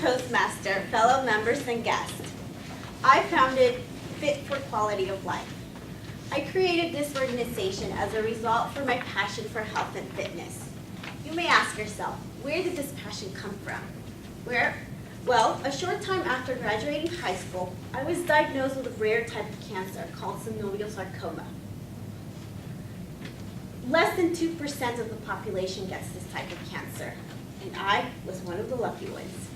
Toastmaster, fellow members and guests. I founded Fit for Quality of Life. I created this organization as a result for my passion for health and fitness. You may ask yourself, where did this passion come from? Well, a short time after graduating high school, I was diagnosed with a rare type of cancer called synovial sarcoma. Less than 2% of the population gets this type of cancer, and I was one of the lucky ones.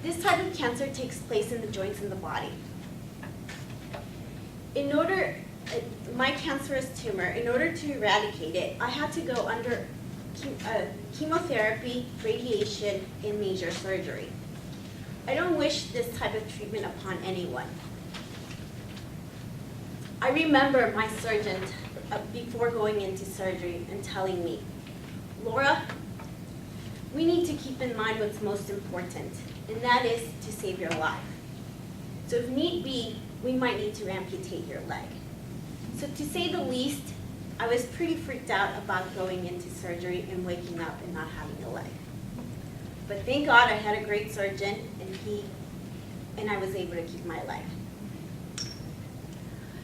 This type of cancer takes place in the joints in the body. My cancerous tumor, in order to eradicate it, I had to go under chemotherapy, radiation, and major surgery. I don't wish this type of treatment upon anyone. I remember my surgeon before going into surgery and telling me, Laura, we need to keep in mind what's most important, and that is to save your life. So if need be, we might need to amputate your leg. So to say the least, I was pretty freaked out about going into surgery and waking up and not having a leg. But thank God I had a great surgeon, and I was able to keep my leg.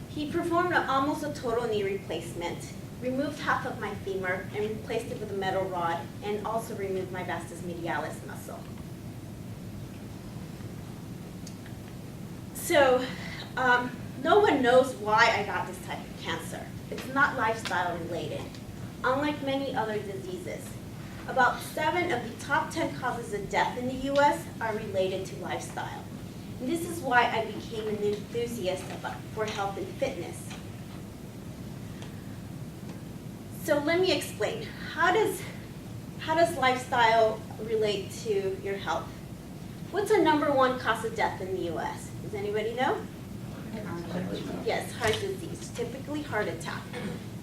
He performed almost a total knee replacement, removed half of my femur and replaced it with a metal rod, and also removed my vastus medialis muscle. So no one knows why I got this type of cancer. It's not lifestyle related, unlike many other diseases. About 7 of the top 10 causes of death in the US are related to lifestyle. And this is why I became an enthusiast for health and fitness. So let me explain. How does lifestyle relate to your health? What's the #1 cause of death in the US? Does anybody know? Yes, heart disease, typically heart attack.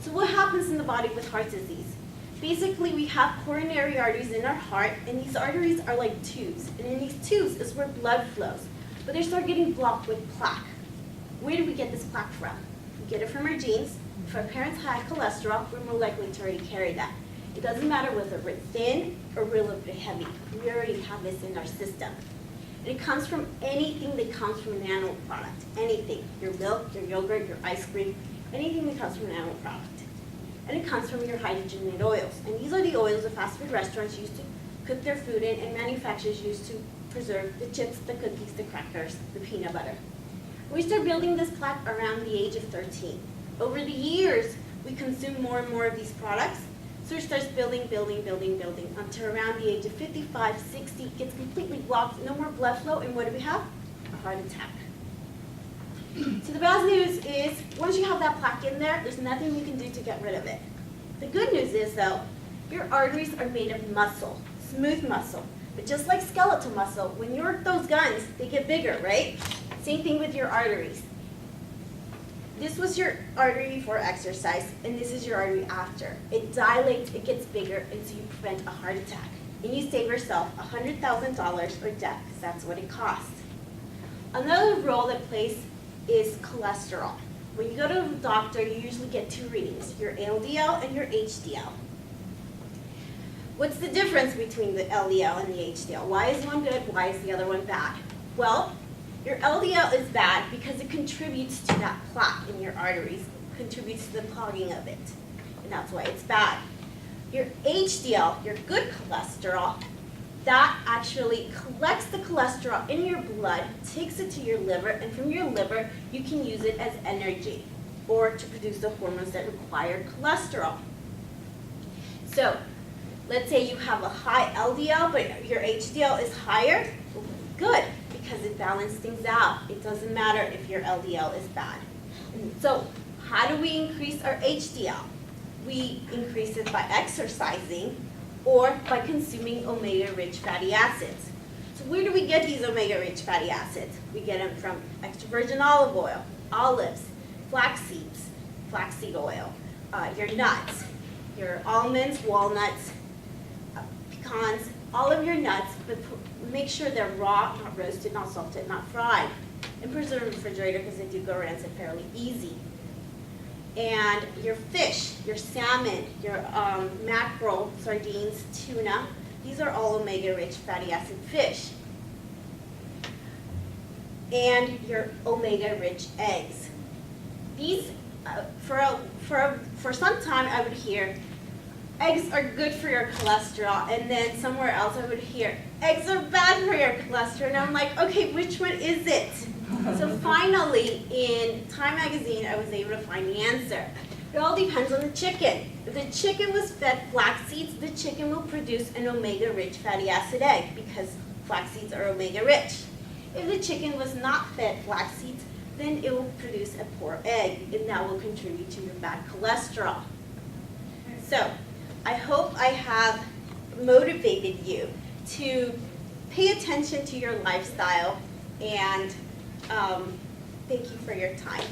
So what happens in the body with heart disease? Basically, we have coronary arteries in our heart, and these arteries are like tubes. And in these tubes is where blood flows. But they start getting blocked with plaque. Where do we get this plaque from? We get it from our genes. If our parents had cholesterol, we're more likely to already carry that. It doesn't matter whether we're thin or we're a little bit heavy. We already have this in our system. And it comes from anything that comes from an animal product. Anything. Your milk, your yogurt, your ice cream, anything that comes from an animal product. And it comes from your hydrogenated oils. And these are the oils that fast food restaurants use to cook their food in, and manufacturers use to preserve the chips, the cookies, the crackers, the peanut butter. We start building this plaque around the age of 13. Over the years, we consume more and more of these products, so it starts building until around the age of 55, 60, it gets completely blocked, no more blood flow, and what do we have? A heart attack. So the bad news is, once you have that plaque in there, there's nothing you can do to get rid of it. The good news is, though, your arteries are made of muscle, smooth muscle. But just like skeletal muscle, when you work those guns, they get bigger, right? Same thing with your arteries. This was your artery before exercise, and this is your artery after. It dilates, it gets bigger, and so you prevent a heart attack. And you save yourself $100,000 or death, because that's what it costs. Another role that plays is cholesterol. When you go to a doctor, you usually get 2 readings, your LDL and your HDL. What's the difference between the LDL and the HDL? Why is one good? Why is the other one bad? Well, your LDL is bad because it contributes to that plaque in your arteries, contributes to the clogging of it, and that's why it's bad. Your HDL, your good cholesterol, that actually collects the cholesterol in your blood, takes it to your liver, and from your liver, you can use it as energy or to produce the hormones that require cholesterol. So, let's say you have a high LDL, but your HDL is higher. Good, because it balances things out. It doesn't matter if your LDL is bad. And so how do we increase our HDL? We increase it by exercising or by consuming omega-rich fatty acids. So where do we get these omega-rich fatty acids? We get them from extra virgin olive oil, olives, flax seeds, flaxseed oil, your nuts, your almonds, walnuts, pecans, all of your nuts, but make sure they're raw, not roasted, not salted, not fried. And preserve in the refrigerator because they do go rancid fairly easy. And your fish, your salmon, your mackerel, sardines, tuna, these are all omega-rich fatty acid fish. and your omega-rich eggs. These, for some time I would hear, eggs are good for your cholesterol, and then somewhere else I would hear, eggs are bad for your cholesterol, and I'm like, okay, which one is it? So finally, in Time magazine, I was able to find the answer. It all depends on the chicken. If the chicken was fed flax seeds, the chicken will produce an omega-rich fatty acid egg because flax seeds are omega-rich. If the chicken was not fed flax seeds, then it will produce a poor egg, and that will contribute to your bad cholesterol. So, I hope I have motivated you to pay attention to your lifestyle, and thank you for your time.